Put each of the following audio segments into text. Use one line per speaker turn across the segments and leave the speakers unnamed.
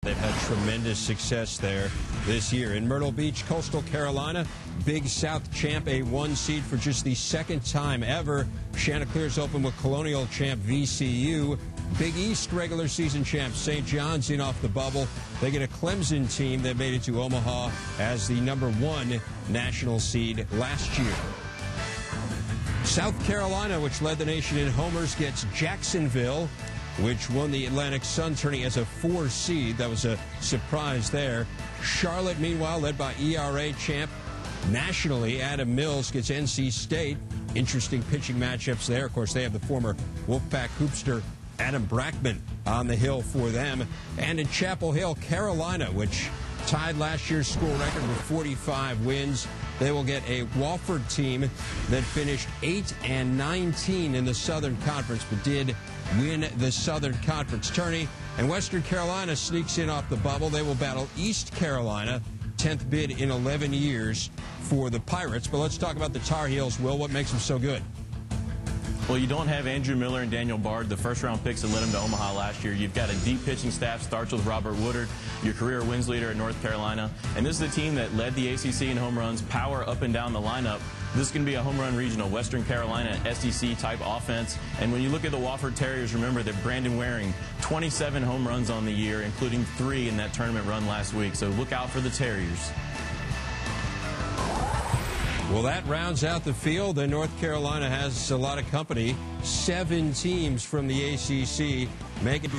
They've had tremendous success there this year. In Myrtle Beach, Coastal Carolina, Big South champ, a 1 seed for just the second time ever. Chanticleer's open with Colonial champ VCU. Big East regular season champ St. John's in off the bubble. They get a Clemson team that made it to Omaha as the #1 national seed last year. South Carolina, which led the nation in homers, gets Jacksonville, which won the Atlantic Sun tourney as a 4 seed. That was a surprise there. Charlotte, meanwhile, led by ERA champ nationally, Adam Mills, gets NC State. Interesting pitching matchups there. Of course, they have the former Wolfpack hoopster Adam Brackman on the hill for them. And in Chapel Hill, Carolina, which tied last year's school record with 45 wins. They will get a Wofford team that finished 8-19 in the Southern Conference, but did win the Southern Conference tourney. And Western Carolina sneaks in off the bubble. They will battle East Carolina, 10th bid in 11 years for the Pirates. But let's talk about the Tar Heels. Will, what makes them so good?
Well, you don't have Andrew Miller and Daniel Bard, the first-round picks that led him to Omaha last year. You've got a deep pitching staff, starts with Robert Woodard, your career wins leader at North Carolina. And this is the team that led the ACC in home runs, power up and down the lineup. This is going to be a home run regional, Western Carolina SEC-type offense. And when you look at the Wofford Terriers, remember that Brandon Waring, 27 home runs on the year, including 3 in that tournament run last week. So look out for the Terriers.
Well, that rounds out the field, and North Carolina has a lot of company. 7 teams from the ACC make it.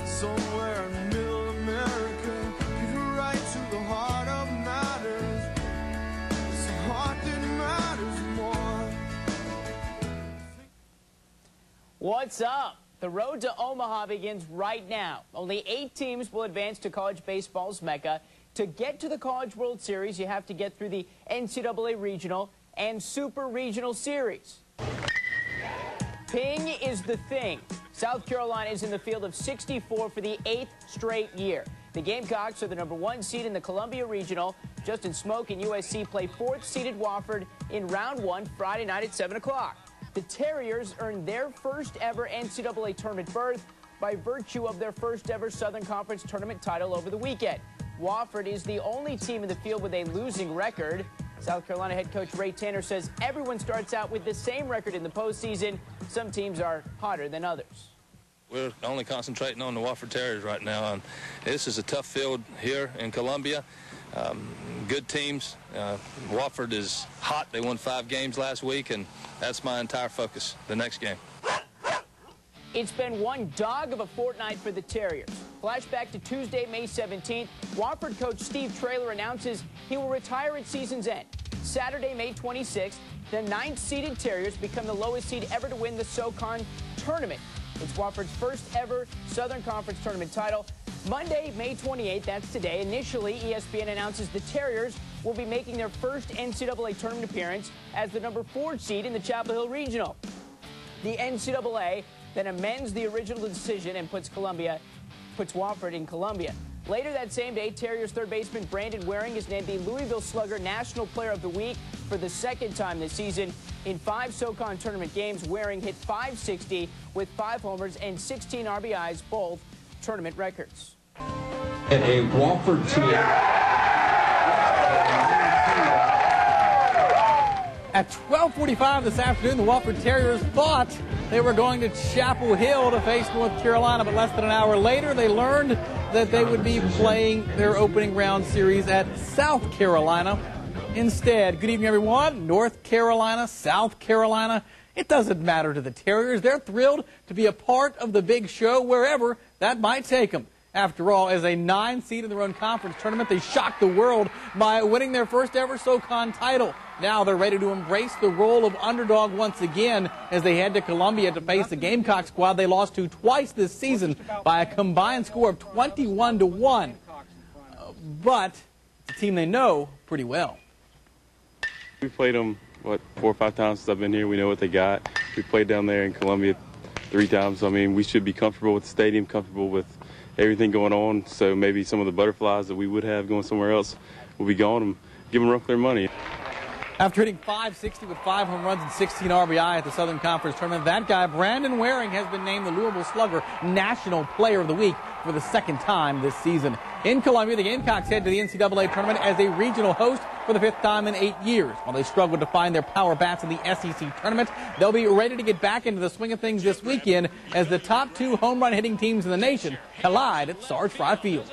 Somewhere in middle America, get right to the heart of matters. It's the heart that matters more.
What's up? The road to Omaha begins right now. Only 8 teams will advance to college baseball's Mecca. To get to the College World Series, you have to get through the NCAA Regional and Super Regional Series. Ping is the thing. South Carolina is in the field of 64 for the 8th straight year. The Gamecocks are the #1 seed in the Columbia Regional. Justin Smoke and USC play 4th-seeded Wofford in round 1 Friday night at 7 o'clock. The Terriers earned their first ever NCAA tournament berth by virtue of their first ever Southern Conference tournament title over the weekend. Wofford is the only team in the field with a losing record. South Carolina head coach Ray Tanner says everyone starts out with the same record in the postseason. Some teams are hotter than others.
We're only concentrating on the Wofford Terriers right now. This is a tough field here in Columbia. Good teams. Wofford is hot. They won 5 games last week, and that's my entire focus, the next game.
It's been one dog of a fortnight for the Terriers. Flashback to Tuesday, May 17th. Wofford coach Steve Traylor announces he will retire at season's end. Saturday, May 26th, the 9th-seeded Terriers become the lowest seed ever to win the SoCon tournament. It's Wofford's first ever Southern Conference tournament title. Monday, May 28th, that's today, initially ESPN announces the Terriers will be making their first NCAA tournament appearance as the #4 seed in the Chapel Hill Regional. The NCAA then amends the original decision and puts Wofford in Columbia. Later that same day, Terriers third baseman Brandon Waring is named the Louisville Slugger National Player of the Week for the 2nd time this season. In 5 SoCon tournament games, Waring hit .560 with 5 homers and 16 RBIs, both tournament records.
And a Wofford team.
At 12:45 this afternoon, the Wofford Terriers thought they were going to Chapel Hill to face North Carolina, but less than an hour later, they learned that they would be playing their opening round series at South Carolina instead. Good evening, everyone. North Carolina, South Carolina, it doesn't matter to the Terriers. They're thrilled to be a part of the big show wherever that might take them. After all, as a 9 seed in their own conference tournament, they shocked the world by winning their first ever SoCon title. Now they're ready to embrace the role of underdog once again as they head to Columbia to face the Gamecock squad they lost to twice this season by a combined score of 21-1. But it's a team they know pretty well.
We played them, 4 or 5 times since I've been here. We know what they got. We played down there in Columbia 3 times. I mean, we should be comfortable with the stadium, comfortable with everything going on. So maybe some of the butterflies that we would have going somewhere else will be gone and give them roughly their money.
After hitting .560 with 5 home runs and 16 RBI at the Southern Conference Tournament, that guy, Brandon Waring, has been named the Louisville Slugger National Player of the Week for the second time this season. In Columbia, the Gamecocks head to the NCAA tournament as a regional host for the 5th time in 8 years. While they struggled to find their power bats in the SEC tournament, they'll be ready to get back into the swing of things this weekend as the top 2 home run hitting teams in the nation collide at Sarge Fry Field.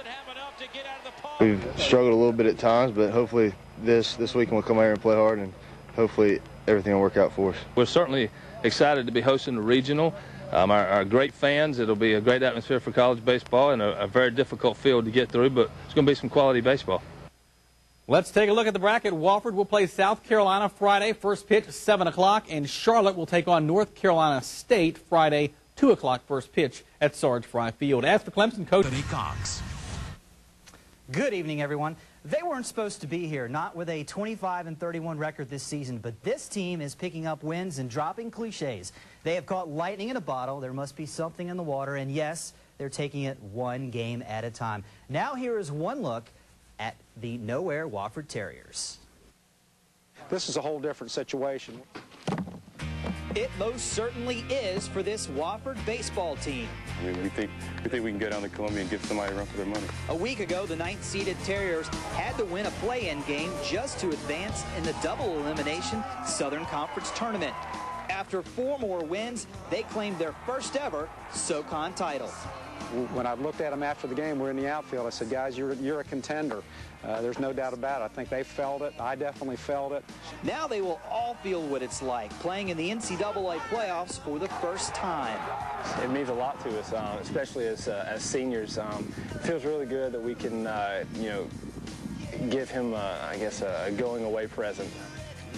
We've struggled a little bit at times, but hopefully this weekend we'll come out here and play hard, and hopefully everything will work out for us.
We're certainly excited to be hosting the regional. Our great fans. It'll be a great atmosphere for college baseball and a very difficult field to get through, but it's going to be some quality baseball.
Let's take a look at the bracket. Wofford will play South Carolina Friday, first pitch 7 o'clock, and Charlotte will take on North Carolina State Friday, 2 o'clock first pitch at Sarge Fry Field. As for Clemson coach
Cox.
Good evening, everyone. They weren't supposed to be here, not with a 25-31 record this season, but this team is picking up wins and dropping cliches. They have caught lightning in a bottle. There must be something in the water, and yes, they're taking it one game at a time. Now here is one look at the Nowhere Wofford Terriers.
This is a whole different situation.
It most certainly is for this Wofford baseball team.
I mean, we think we can go down to Columbia and give somebody a run for their money.
A week ago, the 9th-seeded Terriers had to win a play-in game just to advance in the double elimination Southern Conference Tournament. After 4 more wins, they claimed their first ever SoCon title.
When I looked at them after the game, we're in the outfield, I said, guys, you're a contender. There's no doubt about it. I think they felt it. I definitely felt it.
Now they will all feel what it's like playing in the NCAA playoffs for the first time.
It means a lot to us, especially as seniors. It feels really good that we can, give him, I guess, a going-away present.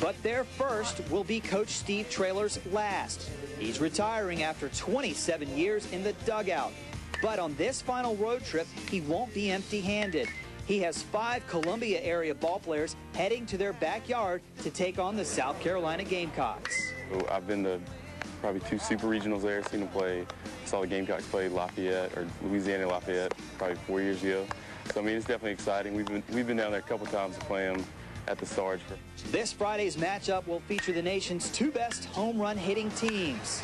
But their first will be Coach Steve Traylor's last. He's retiring after 27 years in the dugout. But on this final road trip, he won't be empty-handed. He has 5 Columbia area ballplayers heading to their backyard to take on the South Carolina Gamecocks.
I've been to probably 2 super regionals there, seen them play. Saw the Gamecocks play Lafayette or Louisiana Lafayette probably 4 years ago. So I mean, it's definitely exciting. We've been down there a couple times to play them at the Sarge.
This Friday's matchup will feature the nation's 2 best home run hitting teams.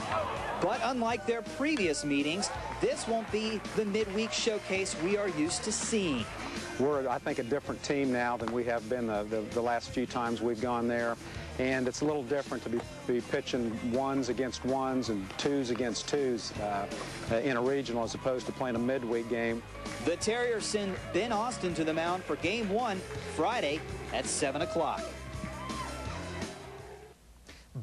But unlike their previous meetings, this won't be the midweek showcase we are used to seeing.
We're, I think, a different team now than we have been the last few times we've gone there. And it's a little different to be pitching 1s against 1s and 2s against 2s in a regional as opposed to playing a midweek game.
The Terriers send Ben Austin to the mound for Game 1 Friday at 7 o'clock.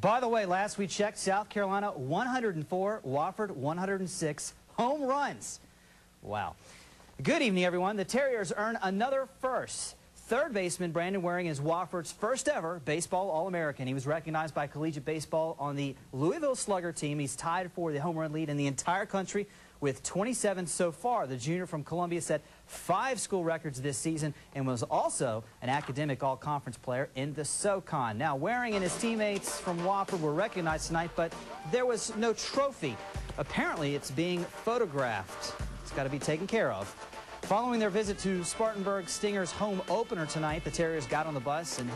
By the way, last we checked, South Carolina 104, Wofford 106 home runs. Wow. Good evening, everyone. The Terriers earn another first. Third baseman Brandon Waring is Wofford's first ever baseball All-American. He was recognized by collegiate baseball on the Louisville Slugger team. He's tied for the home run lead in the entire country with 27 so far. The junior from Columbia set 5 school records this season and was also an academic all-conference player in the SoCon. Now, Waring and his teammates from Wofford were recognized tonight, but there was no trophy. Apparently, it's being photographed. It's got to be taken care of. Following their visit to Spartanburg Stingers' home opener tonight, the Terriers got on the bus and